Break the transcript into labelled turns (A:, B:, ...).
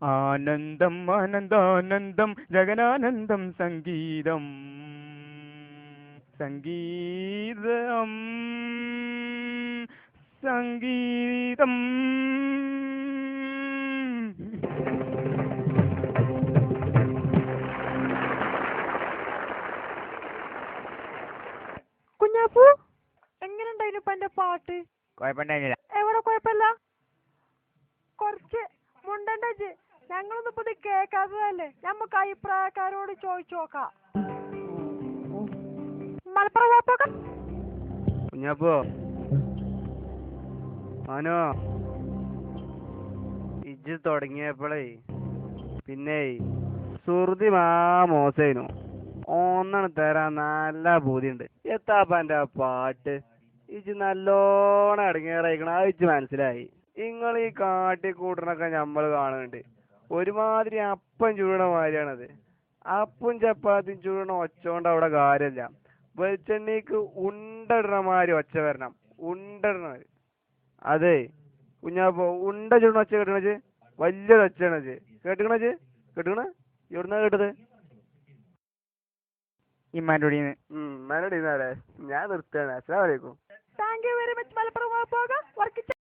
A: ആനന്ദം ആനന്ദാനന്ദം ജഗനാനന്ദം സംഗീതം സംഗീതം സംഗീതം.
B: കുഞ്ഞാപ്പു, എങ്ങനെയുണ്ടായിരുന്നു ഇപ്പൊ എന്റെ പാട്ട്?
A: കുഴപ്പമുണ്ടായിരുന്നില്ല.
B: എവിടെ കുഴപ്പമില്ല? കുറച്ച് മുണ്ടണ്ടച്ച് ഞങ്ങളൊന്നും ഇപ്പൊ ഇത് കേക്കാത്തതല്ലേ, നമുക്ക് അഭിപ്രായക്കാരോട് ചോദിച്ചു നോക്കാം. മലപ്പുറം പോകാം.
A: കുഞ്ഞാപ്പോ, മനോ, ഇജ്ജ് തുടങ്ങിയപ്പോഴേ പിന്നെ സുഹൃതി മോശേനു ഒന്നാണ് തരാൻ നല്ല ബോധ്യണ്ട്. എത്താപ്പന്റെ പാട്ട് ഇജ്ജ് നല്ലോണം ഇടങ്ങേറായിക്കണ, അത് ഇജ്ജ് മനസ്സിലായി. നിങ്ങൾ ഈ കാട്ടിക്കൂട്ടണൊക്കെ നമ്മൾ കാണുന്നുണ്ട്. ഒരുമാതിരി അപ്പം ചൂടണ മാതിരിയാണത്. അപ്പും ചപ്പാത്തിയും ചൂടണ ഒച്ച കൊണ്ട് അവിടെ കാര്യമില്ല. വെളിച്ചെണ്ണയ്ക്ക് ഉണ്ടിടണ മാതിരി ഒച്ച വരണം, ഉണ്ടിടണത്. അതെ കുഞ്ഞാപ്പോ, ഉണ്ട ചൂടണ ഒച്ച കേട്ടണത് വലിയൊരു ഒച്ചയാണത്. കേട്ടുക്കണത് കേട്ടുക്കണ? എവിടുന്നാ കേട്ടത്? ഇമ്മാനോടീന്ന്. ഇമ്മാനോടീന്നാലേ? ഞാൻ നിർത്തുകയാണ്. അസ്സലാമു അലൈക്കും.
B: Thank you very much. Malappuram പോകാം.